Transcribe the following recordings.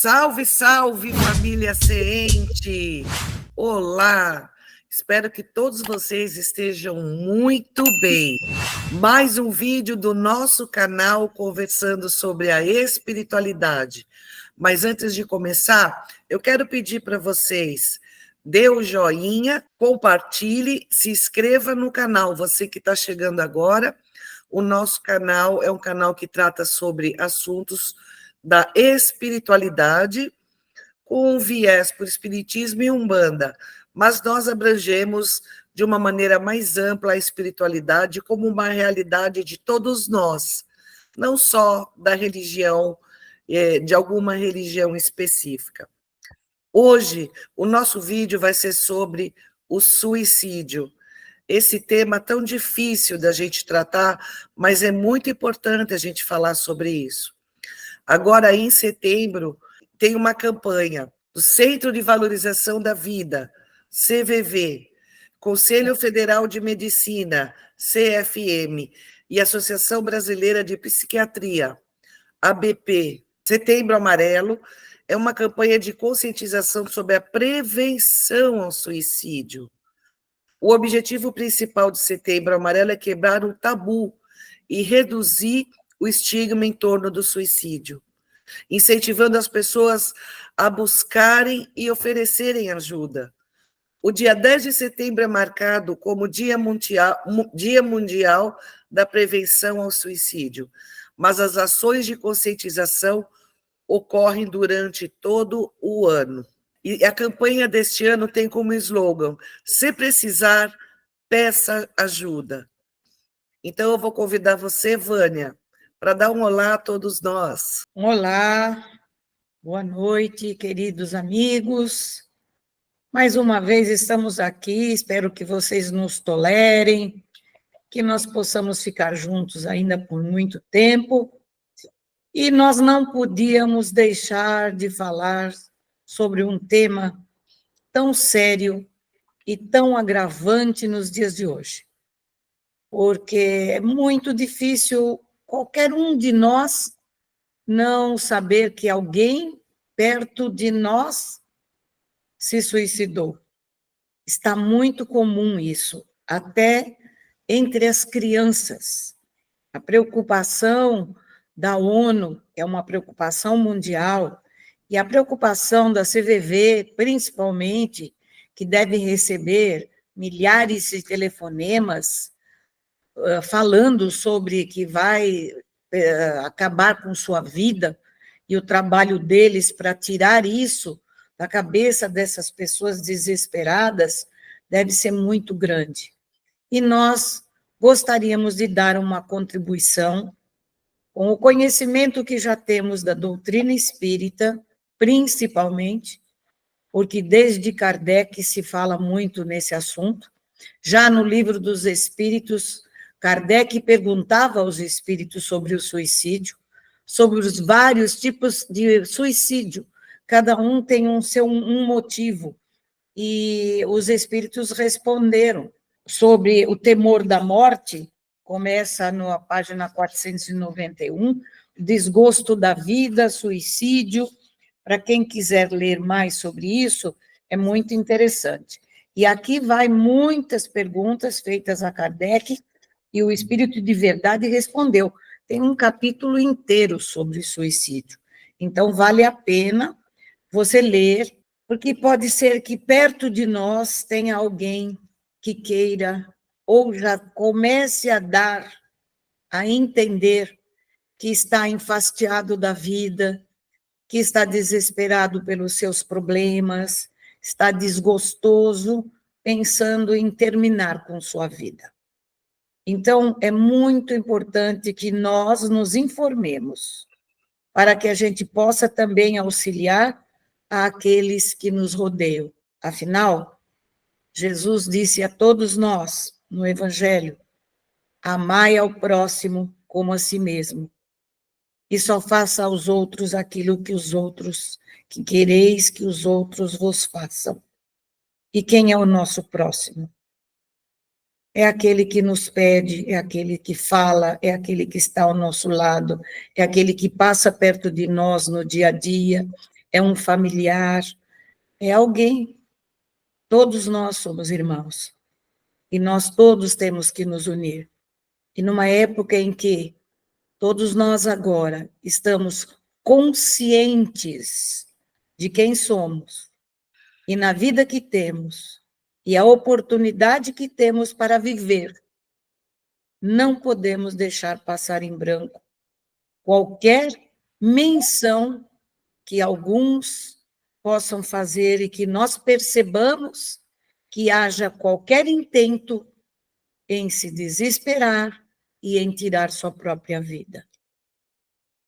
Salve, salve, família Seente! Olá! Espero que todos vocês estejam muito bem. Mais um vídeo do nosso canal conversando sobre a espiritualidade. Mas antes de começar, eu quero pedir para vocês, dê o joinha, compartilhe, se inscreva no canal. Você que está chegando agora, o nosso canal é um canal que trata sobre assuntos da espiritualidade, com um viés por espiritismo e umbanda, mas nós abrangemos de uma maneira mais ampla a espiritualidade como uma realidade de todos nós, não só da religião, de alguma religião específica. Hoje, o nosso vídeo vai ser sobre o suicídio. Esse tema tão difícil da gente tratar, mas é muito importante a gente falar sobre isso. Agora, em setembro, tem uma campanha do Centro de Valorização da Vida, CVV, Conselho Federal de Medicina, CFM, e Associação Brasileira de Psiquiatria, ABP. Setembro Amarelo é uma campanha de conscientização sobre a prevenção ao suicídio. O objetivo principal de Setembro Amarelo é quebrar o tabu e reduzir o estigma em torno do suicídio, incentivando as pessoas a buscarem e oferecerem ajuda. O dia 10 de setembro é marcado como Dia Mundial da Prevenção ao Suicídio, mas as ações de conscientização ocorrem durante todo o ano. E a campanha deste ano tem como slogan: se precisar, peça ajuda. Então, eu vou convidar você, Vânia, para dar um olá a todos nós. Olá, boa noite, queridos amigos. Mais uma vez estamos aqui, espero que vocês nos tolerem, que nós possamos ficar juntos ainda por muito tempo. E nós não podíamos deixar de falar sobre um tema tão sério e tão agravante nos dias de hoje, porque é muito difícil qualquer um de nós não saber que alguém perto de nós se suicidou. Está muito comum isso, até entre as crianças. A preocupação da ONU é uma preocupação mundial, e a preocupação da CVV, principalmente, que deve receber milhares de telefonemas falando sobre que vai acabar com sua vida, e o trabalho deles para tirar isso da cabeça dessas pessoas desesperadas deve ser muito grande. E nós gostaríamos de dar uma contribuição com o conhecimento que já temos da doutrina espírita, principalmente, porque desde Kardec se fala muito nesse assunto. Já no Livro dos Espíritos, Kardec perguntava aos espíritos sobre o suicídio, sobre os vários tipos de suicídio. Cada um tem um motivo, e os espíritos responderam. Sobre o temor da morte, começa na página 491, desgosto da vida, suicídio. Para quem quiser ler mais sobre isso, é muito interessante. E aqui vai muitas perguntas feitas a Kardec, e o Espírito de Verdade respondeu. Tem um capítulo inteiro sobre suicídio. Então, vale a pena você ler, porque pode ser que perto de nós tenha alguém que queira, ou já comece a entender que está enfastiado da vida, que está desesperado pelos seus problemas, está desgostoso, pensando em terminar com sua vida. Então, é muito importante que nós nos informemos, para que a gente possa também auxiliar àqueles que nos rodeiam. Afinal, Jesus disse a todos nós, no Evangelho, amai ao próximo como a si mesmo, e só faça aos outros aquilo que quereis que os outros vos façam. E quem é o nosso próximo? É aquele que nos pede, é aquele que fala, é aquele que está ao nosso lado, é aquele que passa perto de nós no dia a dia, é um familiar, é alguém. Todos nós somos irmãos. E nós todos temos que nos unir. E numa época em que todos nós agora estamos conscientes de quem somos, e na vida que temos, e a oportunidade que temos para viver, não podemos deixar passar em branco qualquer menção que alguns possam fazer e que nós percebamos que haja qualquer intento em se desesperar e em tirar sua própria vida.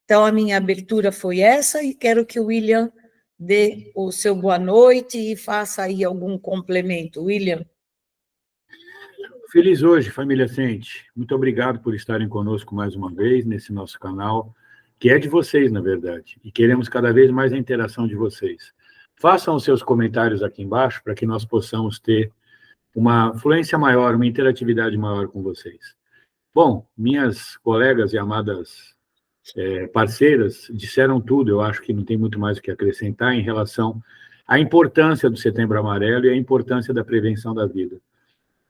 Então, a minha abertura foi essa e quero que o William dê o seu boa noite e faça aí algum complemento. William. Feliz hoje, família Sente. Muito obrigado por estarem conosco mais uma vez nesse nosso canal, que é de vocês, na verdade, e queremos cada vez mais a interação de vocês. Façam os seus comentários aqui embaixo para que nós possamos ter uma fluência maior, uma interatividade maior com vocês. Bom, minhas colegas e amadas parceiras disseram tudo, eu acho que não tem muito mais o que acrescentar em relação à importância do Setembro Amarelo e à importância da prevenção da vida.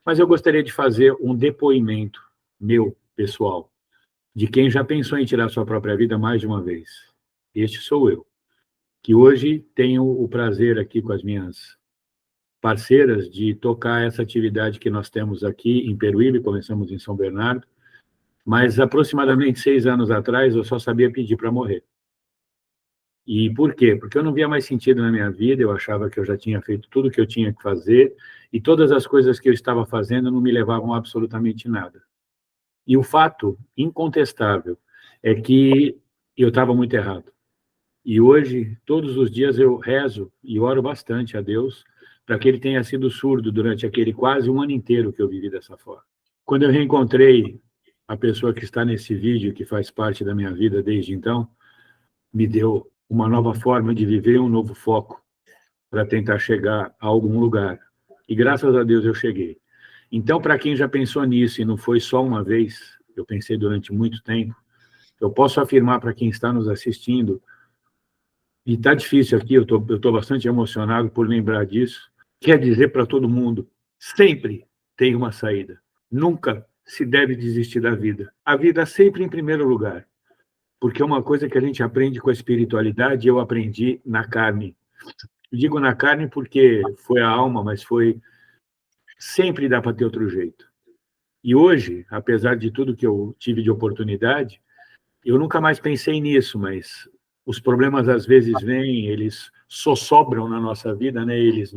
Mas eu gostaria de fazer um depoimento meu, pessoal, de quem já pensou em tirar sua própria vida mais de uma vez. Este sou eu, que hoje tenho o prazer aqui com as minhas parceiras de tocar essa atividade que nós temos aqui em Peruíbe, começamos em São Bernardo, mas aproximadamente 6 anos atrás eu só sabia pedir para morrer. E por quê? Porque eu não via mais sentido na minha vida, eu achava que eu já tinha feito tudo o que eu tinha que fazer, e todas as coisas que eu estava fazendo não me levavam a absolutamente nada. E o fato incontestável é que eu estava muito errado. E hoje, todos os dias, eu rezo e oro bastante a Deus para que ele tenha sido surdo durante aquele quase um ano inteiro que eu vivi dessa forma. Quando eu reencontrei a pessoa que está nesse vídeo, que faz parte da minha vida desde então, me deu uma nova forma de viver, um novo foco para tentar chegar a algum lugar. E graças a Deus eu cheguei. Então, para quem já pensou nisso e não foi só uma vez, eu pensei durante muito tempo, eu posso afirmar para quem está nos assistindo, e está difícil aqui, eu estou bastante emocionado por lembrar disso, quer dizer para todo mundo, sempre tem uma saída. Nunca se deve desistir da vida. A vida sempre em primeiro lugar. Porque é uma coisa que a gente aprende com a espiritualidade, eu aprendi na carne. Eu digo na carne porque foi a alma, mas foi... Sempre dá para ter outro jeito. E hoje, apesar de tudo que eu tive de oportunidade, eu nunca mais pensei nisso, mas os problemas às vezes vêm, eles sobram na nossa vida, né? Eles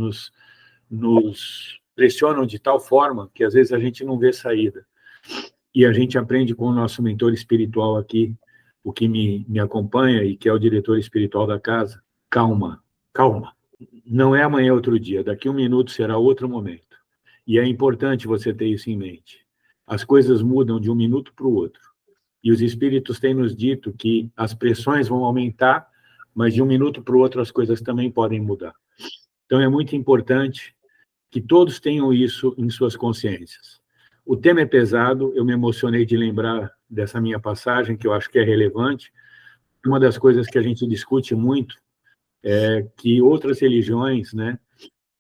nos pressionam de tal forma que às vezes a gente não vê saída. E a gente aprende com o nosso mentor espiritual aqui, o que me acompanha e que é o diretor espiritual da casa. Calma, calma. Não é amanhã outro dia, daqui 1 minuto será outro momento. E é importante você ter isso em mente. As coisas mudam de 1 minuto para o outro. E os espíritos têm nos dito que as pressões vão aumentar, mas de 1 minuto para o outro as coisas também podem mudar. Então é muito importante que todos tenham isso em suas consciências. O tema é pesado, eu me emocionei de lembrar dessa minha passagem, que eu acho que é relevante. Uma das coisas que a gente discute muito é que outras religiões, né,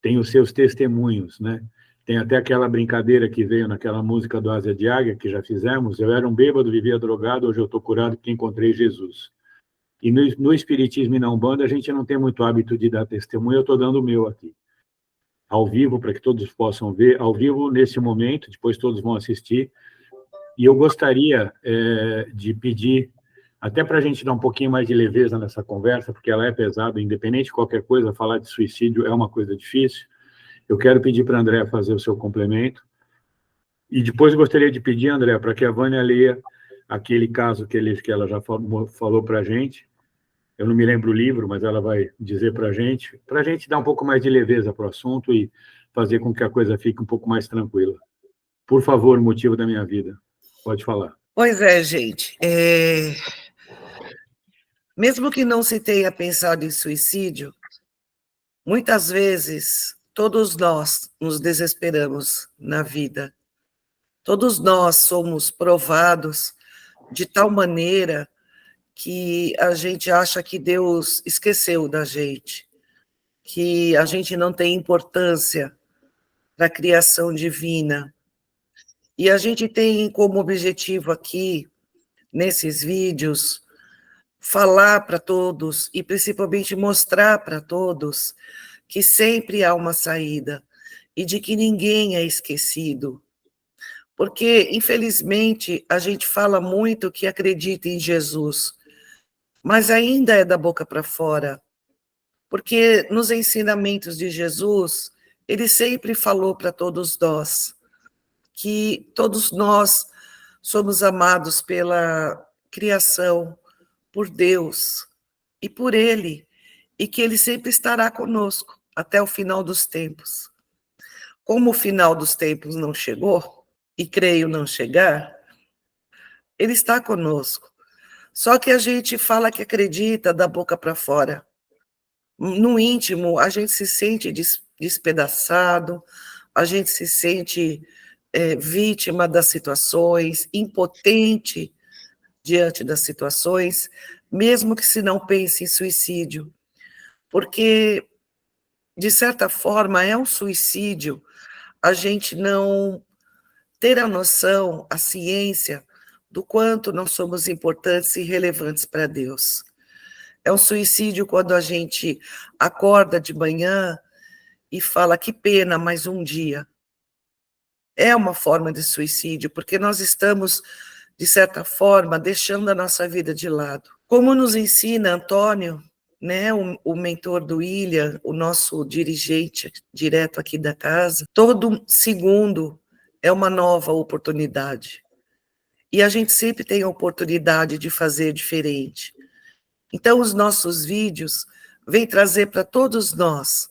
têm os seus testemunhos, né? Tem até aquela brincadeira que veio naquela música do Asa de Águia, que já fizemos, eu era um bêbado, vivia drogado, hoje eu estou curado porque encontrei Jesus. E no Espiritismo e na Umbanda, a gente não tem muito hábito de dar testemunho, eu estou dando o meu aqui. Ao vivo, para que todos possam ver, ao vivo nesse momento, depois todos vão assistir. E eu gostaria de pedir, até para a gente dar um pouquinho mais de leveza nessa conversa, porque ela é pesada, independente de qualquer coisa, falar de suicídio é uma coisa difícil. Eu quero pedir para a Andréa fazer o seu complemento. E depois gostaria de pedir, Andréa, para que a Vânia leia aquele caso que ela já falou para a gente. Eu não me lembro o livro, mas ela vai dizer para a gente dar um pouco mais de leveza para o assunto e fazer com que a coisa fique um pouco mais tranquila. Por favor, motivo da minha vida. Pode falar. Pois é, gente. Mesmo que não se tenha pensado em suicídio, muitas vezes todos nós nos desesperamos na vida. Todos nós somos provados de tal maneira que a gente acha que Deus esqueceu da gente, que a gente não tem importância para a criação divina. E a gente tem como objetivo aqui, nesses vídeos, falar para todos e principalmente mostrar para todos que sempre há uma saída e de que ninguém é esquecido. Porque, infelizmente, a gente fala muito que acredita em Jesus, mas ainda é da boca para fora. Porque nos ensinamentos de Jesus, ele sempre falou para todos nós que todos nós somos amados pela criação, por Deus e por Ele, e que Ele sempre estará conosco até o final dos tempos. Como o final dos tempos não chegou, e creio não chegar, Ele está conosco. Só que a gente fala que acredita da boca para fora. No íntimo, a gente se sente despedaçado, a gente se sente vítima das situações, impotente diante das situações, mesmo que se não pense em suicídio, porque, de certa forma, é um suicídio a gente não ter a noção, a ciência do quanto nós somos importantes e relevantes para Deus. É um suicídio quando a gente acorda de manhã e fala, que pena, mais um dia. É uma forma de suicídio, porque nós estamos, de certa forma, deixando a nossa vida de lado. Como nos ensina Antônio, né, o mentor do William, o nosso dirigente direto aqui da casa, todo segundo é uma nova oportunidade. E a gente sempre tem a oportunidade de fazer diferente. Então, os nossos vídeos vêm trazer para todos nós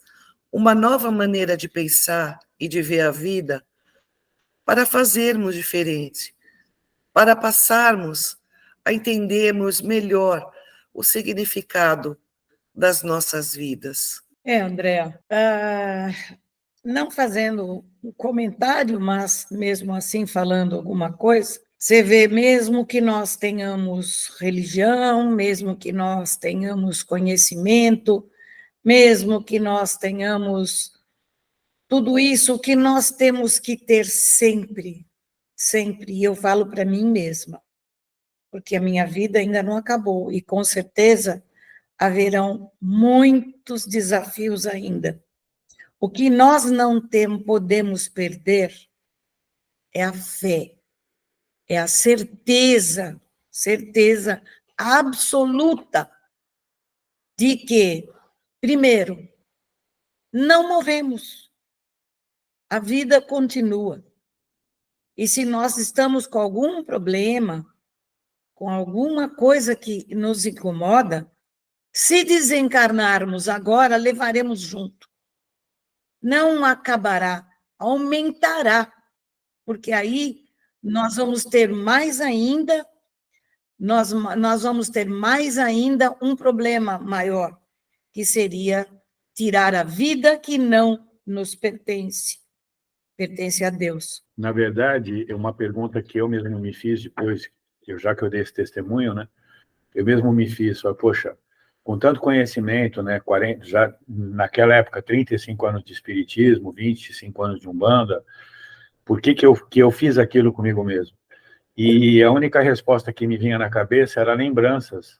uma nova maneira de pensar e de ver a vida para fazermos diferente, para passarmos a entendermos melhor o significado das nossas vidas. Andréa, não fazendo um comentário, mas mesmo assim falando alguma coisa, você vê, mesmo que nós tenhamos religião, mesmo que nós tenhamos conhecimento, mesmo que nós tenhamos tudo isso, que nós temos que ter sempre, sempre, e eu falo para mim mesma, porque a minha vida ainda não acabou, e com certeza haverão muitos desafios ainda. O que nós não podemos perder é a fé, é a certeza, certeza absoluta de que, primeiro, não morremos, a vida continua. E se nós estamos com algum problema, com alguma coisa que nos incomoda, se desencarnarmos agora, levaremos junto. Não acabará, aumentará, porque aí nós vamos ter mais ainda, nós vamos ter mais ainda um problema maior, que seria tirar a vida que não nos pertence, pertence a Deus. Na verdade, é uma pergunta que eu mesmo me fiz depois, já que eu dei esse testemunho, né? Eu mesmo me fiz, poxa, com tanto conhecimento, né, 40, já naquela época, 35 anos de espiritismo, 25 anos de Umbanda, por que eu fiz aquilo comigo mesmo? E a única resposta que me vinha na cabeça era lembranças,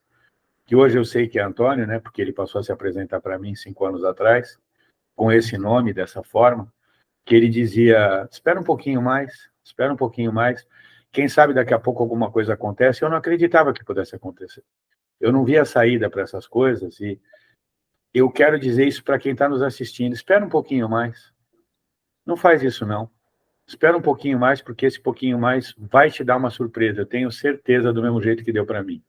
que hoje eu sei que é Antônio, né, porque ele passou a se apresentar para mim 5 anos atrás, com esse nome, dessa forma, que ele dizia, espera um pouquinho mais, quem sabe daqui a pouco alguma coisa acontece. Eu não acreditava que pudesse acontecer. Eu não via saída para essas coisas, e eu quero dizer isso para quem está nos assistindo, espera um pouquinho mais. Não faz isso, não. Espera um pouquinho mais, porque esse pouquinho mais vai te dar uma surpresa, eu tenho certeza, do mesmo jeito que deu para mim.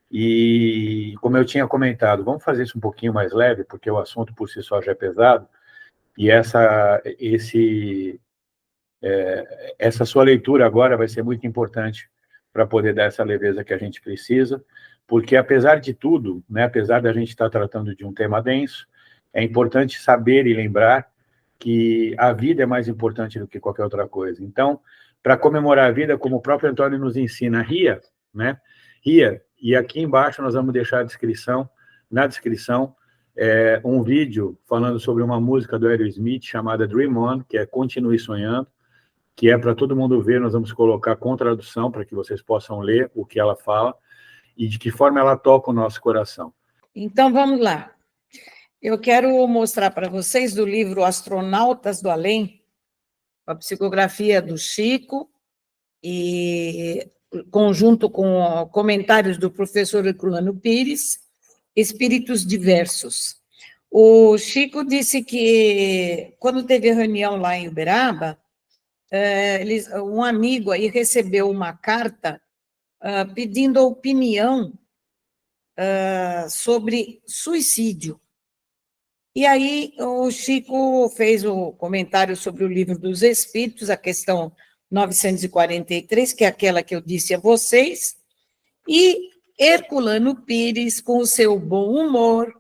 E, como eu tinha comentado, vamos fazer isso um pouquinho mais leve, porque o assunto por si só já é pesado, e essa sua leitura agora vai ser muito importante para poder dar essa leveza que a gente precisa, porque, apesar de tudo, né, apesar da gente estar tratando de um tema denso, é importante saber e lembrar que a vida é mais importante do que qualquer outra coisa. Então, para comemorar a vida, como o próprio Antônio nos ensina, ria, né? here, e aqui embaixo nós vamos deixar na descrição, um vídeo falando sobre uma música do Aerosmith chamada Dream On, que é Continue Sonhando, que é para todo mundo ver. Nós vamos colocar com tradução para que vocês possam ler o que ela fala e de que forma ela toca o nosso coração. Então, vamos lá. Eu quero mostrar para vocês do livro Astronautas do Além, a psicografia do Chico, e conjunto com comentários do professor Herculano Pires, Espíritos Diversos. O Chico disse que, quando teve a reunião lá em Uberaba, um amigo aí recebeu uma carta pedindo a opinião sobre suicídio. E aí o Chico fez o comentário sobre o Livro dos Espíritos, a questão 943, que é aquela que eu disse a vocês, e Herculano Pires, com o seu bom humor,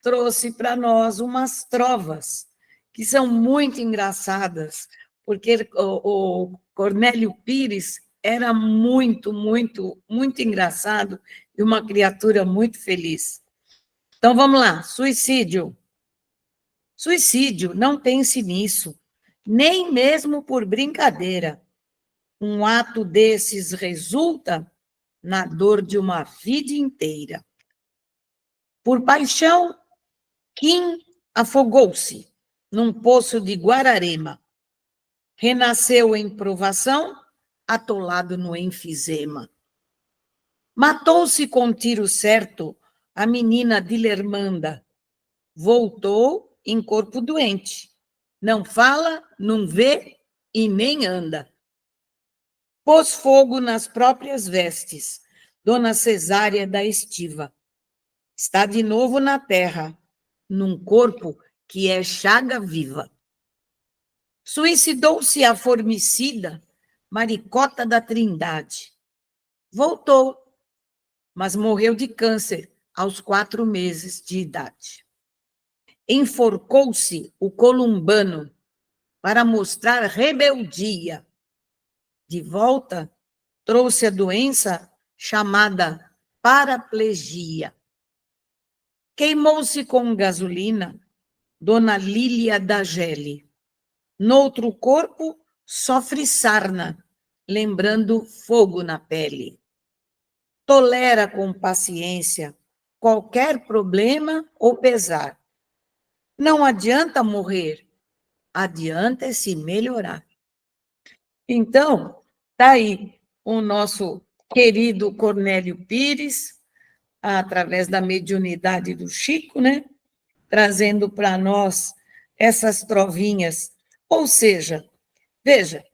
trouxe para nós umas trovas, que são muito engraçadas, porque o Cornélio Pires era muito, muito, muito engraçado e uma criatura muito feliz. Então, vamos lá, suicídio. Suicídio, não pense nisso, nem mesmo por brincadeira. Um ato desses resulta na dor de uma vida inteira. Por paixão, Kim afogou-se num poço de Guararema. Renasceu em provação, atolado no enfisema. Matou-se com tiro certo a menina Dilermanda. Voltou em corpo doente. Não fala, não vê e nem anda. Pôs fogo nas próprias vestes, Dona Cesária da Estiva. Está de novo na terra, num corpo que é chaga viva. Suicidou-se a formicida Maricota da Trindade. Voltou, mas morreu de câncer aos 4 meses de idade. Enforcou-se o columbano para mostrar rebeldia. De volta, trouxe a doença chamada paraplegia. Queimou-se com gasolina Dona Lília da Gele. Noutro corpo, sofre sarna, lembrando fogo na pele. Tolera com paciência qualquer problema ou pesar. Não adianta morrer, adianta se melhorar. Então, está aí o nosso querido Cornélio Pires, através da mediunidade do Chico, né? Trazendo para nós essas trovinhas. Ou seja, veja,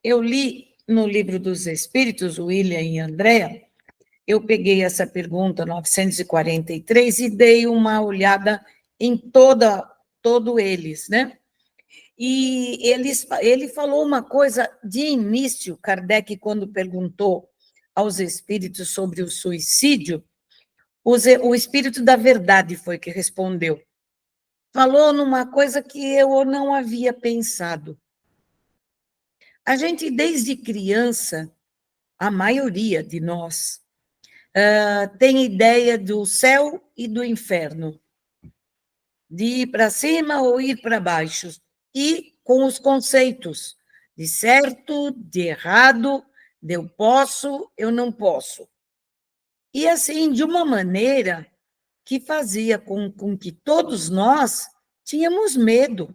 eu li no Livro dos Espíritos, William e Andréa, eu peguei essa pergunta 943 e dei uma olhada em todo eles, né? E ele falou uma coisa de início, Kardec, quando perguntou aos espíritos sobre o suicídio, o espírito da verdade foi que respondeu. Falou numa coisa que eu não havia pensado. A gente, desde criança, a maioria de nós, tem ideia do céu e do inferno, de ir para cima ou ir para baixo, e com os conceitos de certo, de errado, de eu posso, eu não posso. E assim, de uma maneira que fazia com que todos nós tínhamos medo.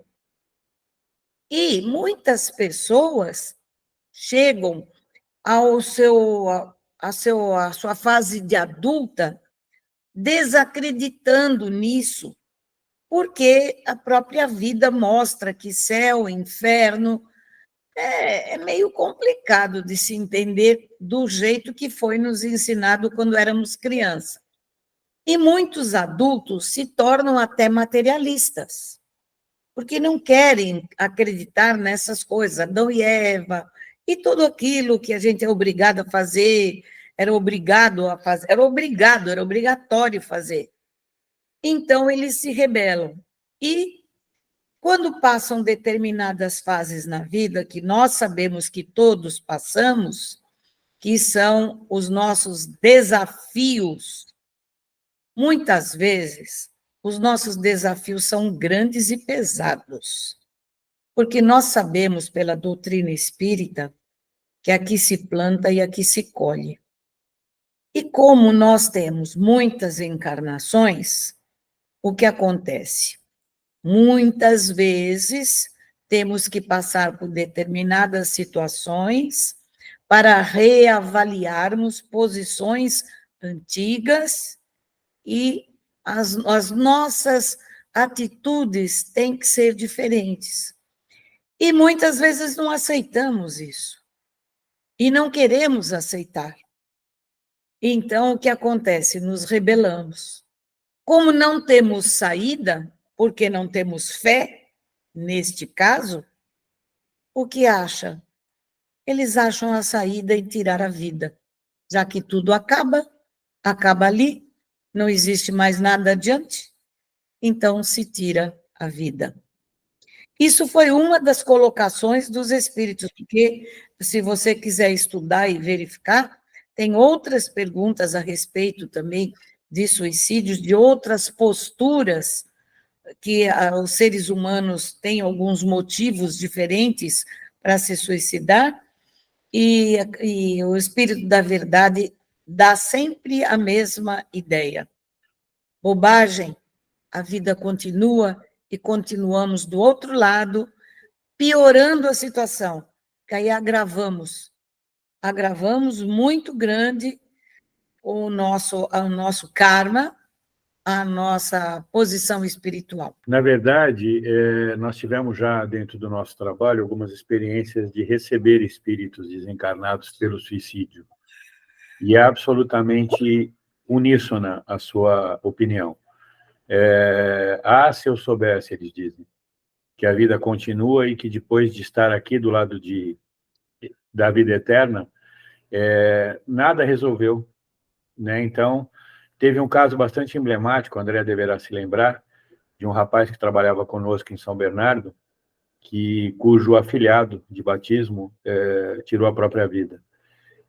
E muitas pessoas chegam à sua fase de adulta desacreditando nisso, porque a própria vida mostra que céu, inferno, é meio complicado de se entender do jeito que foi nos ensinado quando éramos crianças. E muitos adultos se tornam até materialistas, porque não querem acreditar nessas coisas, Adão e Eva, e tudo aquilo que a gente é obrigado a fazer, era obrigatório fazer. Então, eles se rebelam. E, quando passam determinadas fases na vida, que nós sabemos que todos passamos, que são os nossos desafios. Muitas vezes, os nossos desafios são grandes e pesados, porque nós sabemos, pela doutrina espírita, que aqui se planta e aqui se colhe. E como nós temos muitas encarnações, o que acontece? Muitas vezes temos que passar por determinadas situações para reavaliarmos posições antigas e as nossas atitudes têm que ser diferentes. E muitas vezes não aceitamos isso. E não queremos aceitar. Então, o que acontece? Nos rebelamos. Como não temos saída, porque não temos fé, neste caso, o que acha? Eles acham a saída em tirar a vida, já que tudo acaba ali, não existe mais nada adiante, então se tira a vida. Isso foi uma das colocações dos espíritos, porque se você quiser estudar e verificar, tem outras perguntas a respeito também de suicídios, de outras posturas que os seres humanos têm alguns motivos diferentes para se suicidar, e o Espírito da Verdade dá sempre a mesma ideia. Bobagem, a vida continua e continuamos do outro lado, piorando a situação, que aí agravamos muito grande o nosso karma, a nossa posição espiritual. Na verdade, nós tivemos já dentro do nosso trabalho algumas experiências de receber espíritos desencarnados pelo suicídio. E é absolutamente uníssona a sua opinião. Se eu soubesse, eles dizem, que a vida continua e que depois de estar aqui do lado da vida eterna, nada resolveu, né? Então, teve um caso bastante emblemático, o André deverá se lembrar, de um rapaz que trabalhava conosco em São Bernardo, cujo afilhado de batismo tirou a própria vida.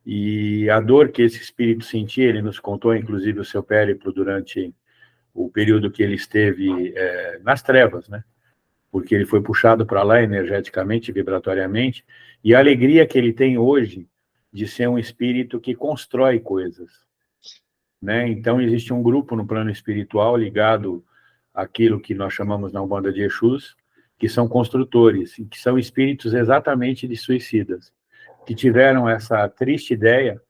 E a dor que esse espírito sentia, ele nos contou, inclusive, o seu périplo durante o período que ele esteve nas trevas, né? Porque ele foi puxado para lá energeticamente, vibratoriamente, e a alegria que ele tem hoje de ser um espírito que constrói coisas, né? Então, existe um grupo no plano espiritual ligado àquilo que nós chamamos na Umbanda de Exus, que são construtores, e que são espíritos exatamente de suicidas, que tiveram essa triste ideia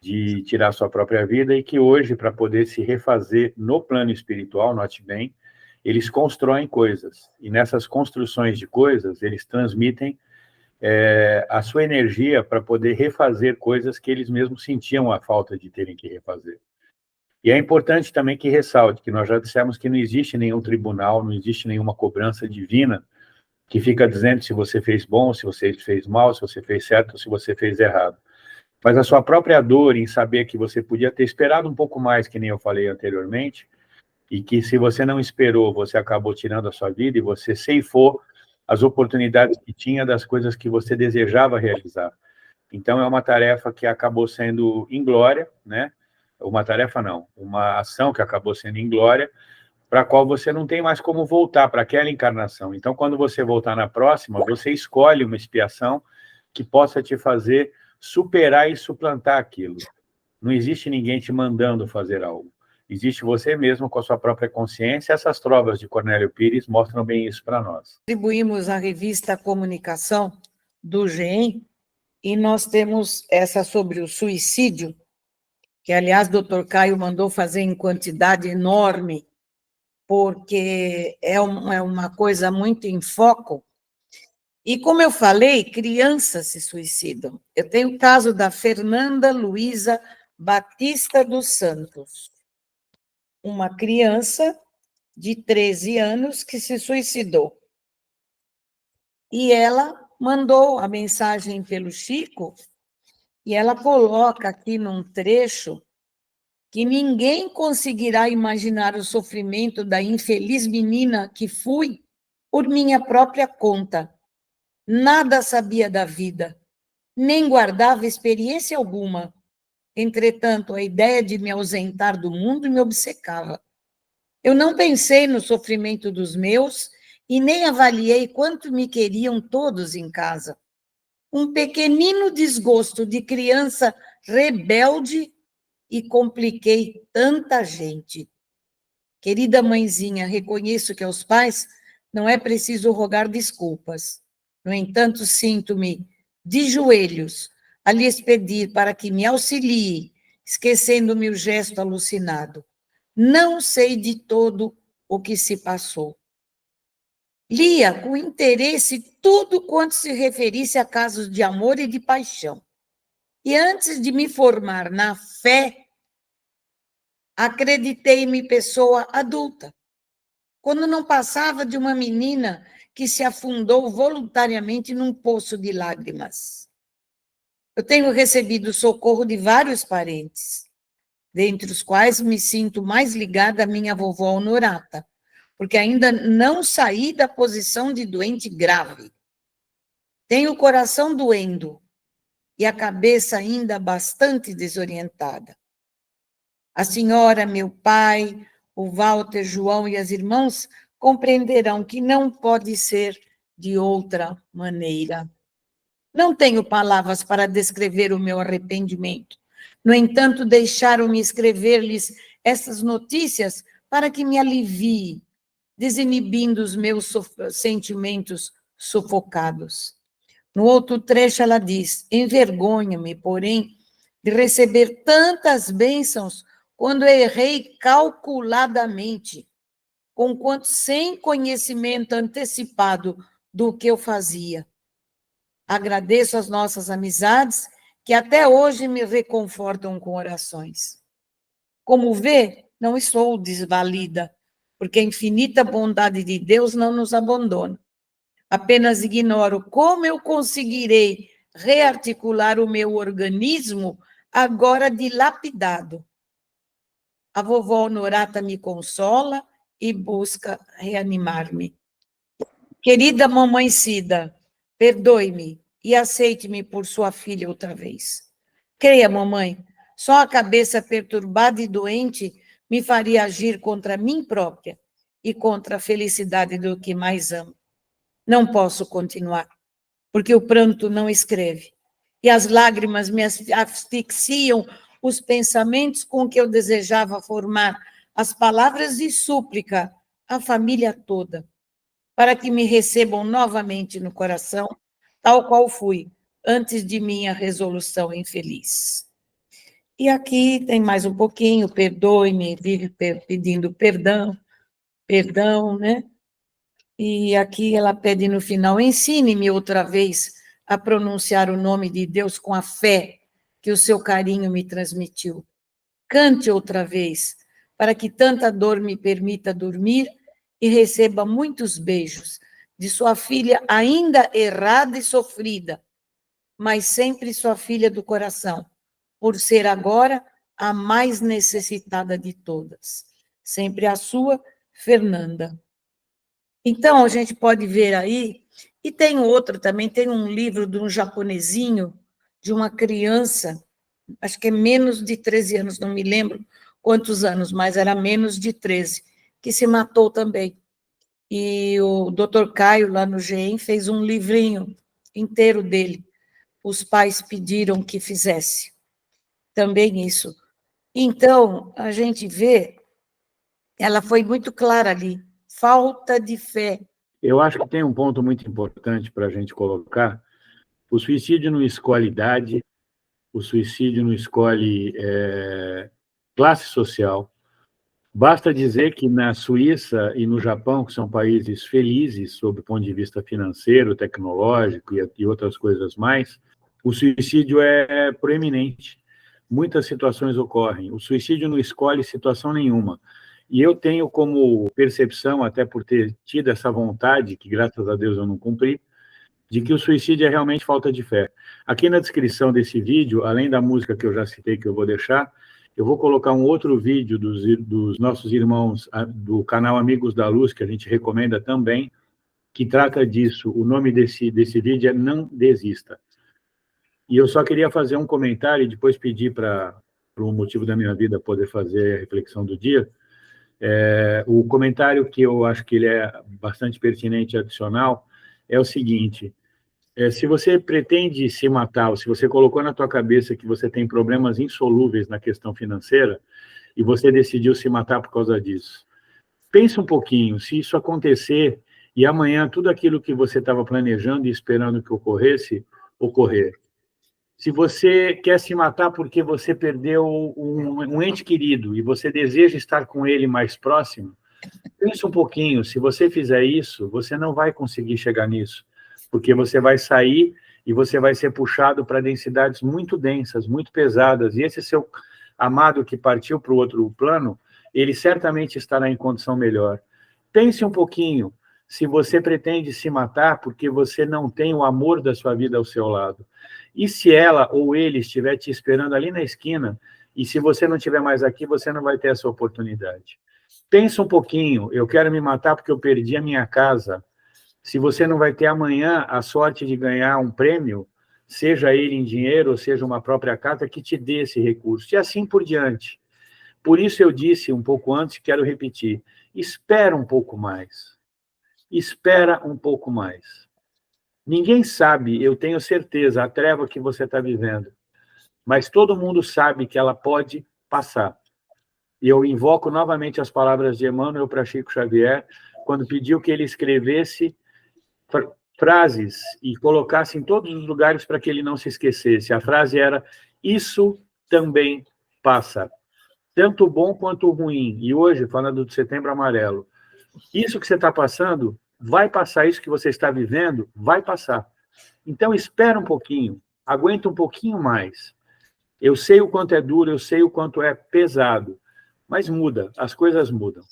de tirar sua própria vida e que hoje, para poder se refazer no plano espiritual, note bem, eles constroem coisas. E nessas construções de coisas, eles transmitem a sua energia para poder refazer coisas que eles mesmos sentiam a falta de terem que refazer. E é importante também que ressalte que nós já dissemos que não existe nenhum tribunal, não existe nenhuma cobrança divina que fica dizendo se você fez bom, se você fez mal, se você fez certo ou se você fez errado. Mas a sua própria dor em saber que você podia ter esperado um pouco mais, que nem eu falei anteriormente, e que se você não esperou, você acabou tirando a sua vida e você ceifou as oportunidades que tinha das coisas que você desejava realizar. Então, é uma tarefa que acabou sendo inglória, né? Uma tarefa não, uma ação que acabou sendo inglória, para a qual você não tem mais como voltar para aquela encarnação. Então, quando você voltar na próxima, você escolhe uma expiação que possa te fazer superar e suplantar aquilo. Não existe ninguém te mandando fazer algo. Existe você mesmo com a sua própria consciência. Essas trovas de Cornélio Pires mostram bem isso para nós. Distribuímos a revista Comunicação do GEM e nós temos essa sobre o suicídio, que, aliás, o doutor Caio mandou fazer em quantidade enorme, porque é uma coisa muito em foco. E, como eu falei, crianças se suicidam. Eu tenho o caso da Fernanda Luísa Batista dos Santos, uma criança de 13 anos que se suicidou. E ela mandou a mensagem pelo Chico, e ela coloca aqui num trecho que ninguém conseguirá imaginar o sofrimento da infeliz menina que fui por minha própria conta. Nada sabia da vida, nem guardava experiência alguma. Entretanto, a ideia de me ausentar do mundo me obcecava. Eu não pensei no sofrimento dos meus e nem avaliei quanto me queriam todos em casa. Um pequenino desgosto de criança rebelde e compliquei tanta gente. Querida mãezinha, reconheço que aos pais não é preciso rogar desculpas. No entanto, sinto-me de joelhos a lhes pedir para que me auxilie, esquecendo-me o gesto alucinado. Não sei de todo o que se passou. Lia com interesse tudo quanto se referisse a casos de amor e de paixão. E antes de me formar na fé, acreditei-me pessoa adulta, quando não passava de uma menina que se afundou voluntariamente num poço de lágrimas. Eu tenho recebido socorro de vários parentes, dentre os quais me sinto mais ligada à minha vovó Honorata, porque ainda não saí da posição de doente grave. Tenho o coração doendo e a cabeça ainda bastante desorientada. A senhora, meu pai, o Walter, João e as irmãs compreenderão que não pode ser de outra maneira. Não tenho palavras para descrever o meu arrependimento. No entanto, deixaram-me escrever-lhes essas notícias para que me alivie, desinibindo os meus sentimentos sufocados. No outro trecho, ela diz: envergonha-me, porém, de receber tantas bênçãos quando errei calculadamente, conquanto sem conhecimento antecipado do que eu fazia. Agradeço as nossas amizades, que até hoje me reconfortam com orações. Como vê, não estou desvalida, porque a infinita bondade de Deus não nos abandona. Apenas ignoro como eu conseguirei rearticular o meu organismo agora dilapidado. A vovó Honorata me consola e busca reanimar-me. Querida mamãe Cida, perdoe-me e aceite-me por sua filha outra vez. Creia, mamãe, só a cabeça perturbada e doente me faria agir contra mim própria e contra a felicidade do que mais amo. Não posso continuar, porque o pranto não escreve, e as lágrimas me asfixiam os pensamentos com que eu desejava formar as palavras de súplica à família toda, para que me recebam novamente no coração, tal qual fui, antes de minha resolução infeliz. E aqui tem mais um pouquinho, perdoe-me, vive pedindo perdão, né? E aqui ela pede no final, ensine-me outra vez a pronunciar o nome de Deus com a fé que o seu carinho me transmitiu. Cante outra vez, para que tanta dor me permita dormir e receba muitos beijos de sua filha ainda errada e sofrida, mas sempre sua filha do coração, por ser agora a mais necessitada de todas. Sempre a sua, Fernanda. Então, a gente pode ver aí, e tem outro também, tem um livro de um japonesinho, de uma criança, acho que é menos de 13 anos, não me lembro quantos anos, mas era menos de 13, que se matou também. E o Dr. Caio, lá no GEM, fez um livrinho inteiro dele. Os pais pediram que fizesse. Também isso. Então, a gente vê, ela foi muito clara ali, falta de fé. Eu acho que tem um ponto muito importante para a gente colocar. O suicídio não escolhe idade, o suicídio não escolhe classe social. Basta dizer que na Suíça e no Japão, que são países felizes sob o ponto de vista financeiro, tecnológico e outras coisas mais, o suicídio é proeminente. Muitas situações ocorrem. O suicídio não escolhe situação nenhuma. E eu tenho como percepção, até por ter tido essa vontade, que graças a Deus eu não cumpri, de que o suicídio é realmente falta de fé. Aqui na descrição desse vídeo, além da música que eu já citei, que eu vou deixar, eu vou colocar um outro vídeo dos nossos irmãos do canal Amigos da Luz, que a gente recomenda também, que trata disso. O nome desse vídeo é Não Desista. E eu só queria fazer um comentário e depois pedir para o motivo da minha vida poder fazer a reflexão do dia. O comentário que eu acho que ele é bastante pertinente e adicional é o seguinte: se você pretende se matar, ou se você colocou na tua cabeça que você tem problemas insolúveis na questão financeira e você decidiu se matar por causa disso, pensa um pouquinho, se isso acontecer e amanhã tudo aquilo que você estava planejando e esperando que ocorresse, ocorrer. Se você quer se matar porque você perdeu um ente querido e você deseja estar com ele mais próximo, pensa um pouquinho, se você fizer isso, você não vai conseguir chegar nisso, porque você vai sair e você vai ser puxado para densidades muito densas, muito pesadas, e esse seu amado que partiu para o outro plano, ele certamente estará em condição melhor. Pense um pouquinho, se você pretende se matar porque você não tem o amor da sua vida ao seu lado. E se ela ou ele estiver te esperando ali na esquina, e se você não estiver mais aqui, você não vai ter essa oportunidade. Pensa um pouquinho, eu quero me matar porque eu perdi a minha casa. Se você não vai ter amanhã a sorte de ganhar um prêmio, seja ele em dinheiro ou seja uma própria carta, que te dê esse recurso, e assim por diante. Por isso eu disse um pouco antes, quero repetir, espera um pouco mais. Espera um pouco mais. Ninguém sabe, eu tenho certeza, a treva que você está vivendo, mas todo mundo sabe que ela pode passar. E eu invoco novamente as palavras de Emmanuel para Chico Xavier, quando pediu que ele escrevesse frases e colocasse em todos os lugares para que ele não se esquecesse. A frase era: isso também passa. Tanto o bom quanto o ruim. E hoje, falando do Setembro Amarelo, isso que você está passando, vai passar. Isso que você está vivendo, vai passar. Então, espera um pouquinho, aguenta um pouquinho mais. Eu sei o quanto é duro, eu sei o quanto é pesado, mas muda, as coisas mudam.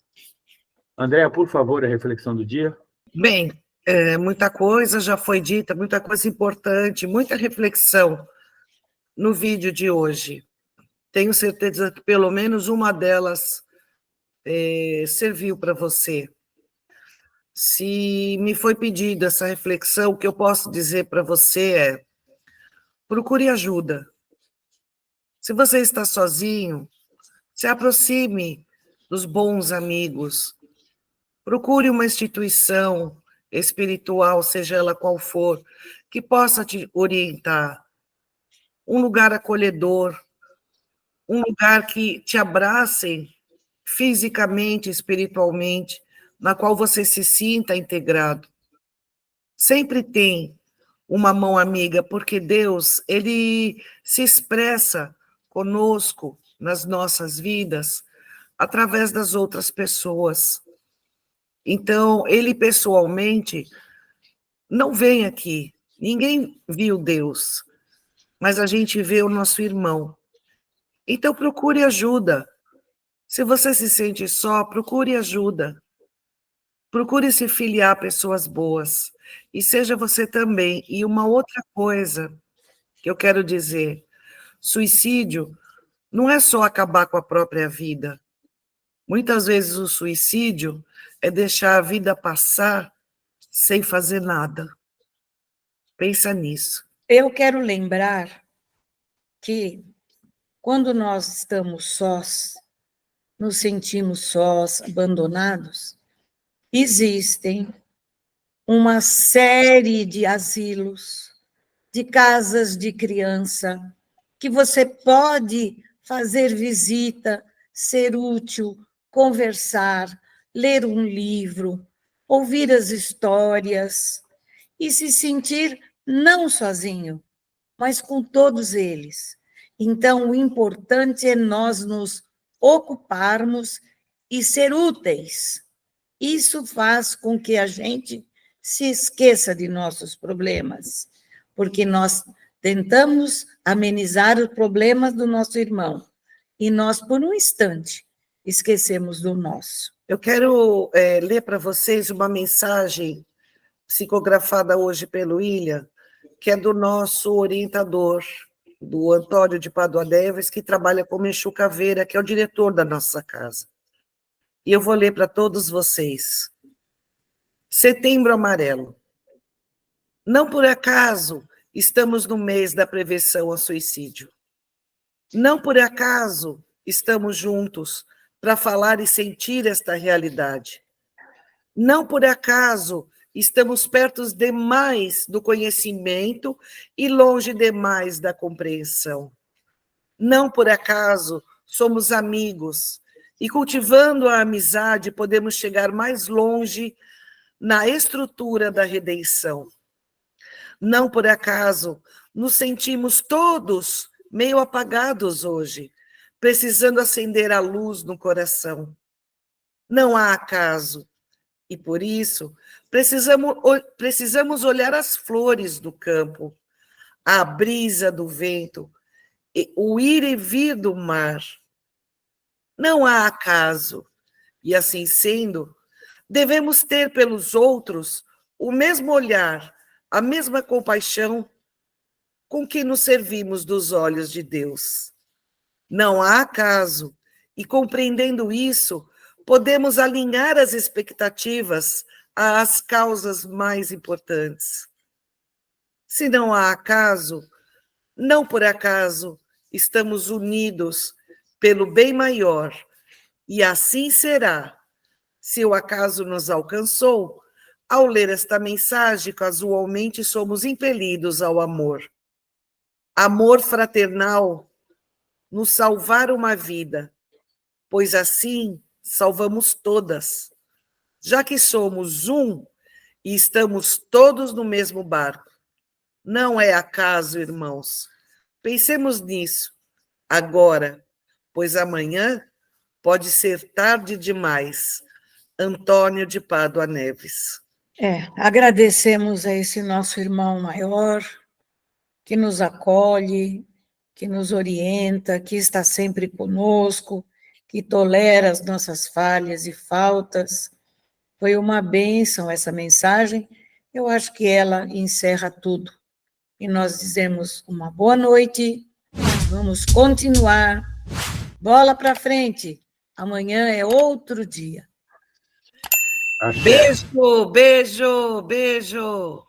Andréa, por favor, a reflexão do dia. Bem, muita coisa já foi dita, muita coisa importante, muita reflexão no vídeo de hoje. Tenho certeza que pelo menos uma delas serviu para você. Se me foi pedida essa reflexão, o que eu posso dizer para você é: procure ajuda. Se você está sozinho, se aproxime dos bons amigos. Procure uma instituição espiritual, seja ela qual for, que possa te orientar. Um lugar acolhedor, um lugar que te abrace fisicamente, espiritualmente, na qual você se sinta integrado. Sempre tem uma mão amiga, porque Deus, ele se expressa conosco nas nossas vidas através das outras pessoas. Então, ele pessoalmente não vem aqui. Ninguém viu Deus, mas a gente vê o nosso irmão. Então, procure ajuda. Se você se sente só, procure ajuda. Procure se filiar a pessoas boas. E seja você também. E uma outra coisa que eu quero dizer: suicídio não é só acabar com a própria vida. Muitas vezes o suicídio é deixar a vida passar sem fazer nada. Pensa nisso. Eu quero lembrar que quando nós estamos sós, nos sentimos sós, abandonados, existem uma série de asilos, de casas de criança, que você pode fazer visita, ser útil, conversar, ler um livro, ouvir as histórias e se sentir não sozinho, mas com todos eles. Então, o importante é nós nos ocuparmos e ser úteis. Isso faz com que a gente se esqueça de nossos problemas, porque nós tentamos amenizar os problemas do nosso irmão e nós, por um instante, esquecemos do nosso. Eu quero ler para vocês uma mensagem psicografada hoje pelo William, que é do nosso orientador, do Antônio de Padua Neves, que trabalha como Exu Caveira, que é o diretor da nossa casa. E eu vou ler para todos vocês. Setembro Amarelo. Não por acaso estamos no mês da prevenção ao suicídio. Não por acaso estamos juntos para falar e sentir esta realidade. Não por acaso estamos perto demais do conhecimento e longe demais da compreensão. Não por acaso somos amigos e, cultivando a amizade, podemos chegar mais longe na estrutura da redenção. Não por acaso nos sentimos todos meio apagados hoje, precisando acender a luz no coração. Não há acaso, e por isso precisamos olhar as flores do campo, a brisa do vento, o ir e vir do mar. Não há acaso, e assim sendo, devemos ter pelos outros o mesmo olhar, a mesma compaixão com que nos servimos dos olhos de Deus. Não há acaso, e compreendendo isso, podemos alinhar as expectativas às causas mais importantes. Se não há acaso, não por acaso, estamos unidos pelo bem maior, e assim será, se o acaso nos alcançou. Ao ler esta mensagem, casualmente somos impelidos ao amor. Amor fraternal, nos salvar uma vida, pois assim salvamos todas, já que somos um e estamos todos no mesmo barco. Não é acaso, irmãos. Pensemos nisso agora, pois amanhã pode ser tarde demais. Antônio de Pádua Neves. Agradecemos a esse nosso irmão maior, que nos acolhe, que nos orienta, que está sempre conosco, que tolera as nossas falhas e faltas. Foi uma bênção essa mensagem. Eu acho que ela encerra tudo. E nós dizemos uma boa noite, vamos continuar. Bola para frente. Amanhã é outro dia. Beijo, beijo, beijo.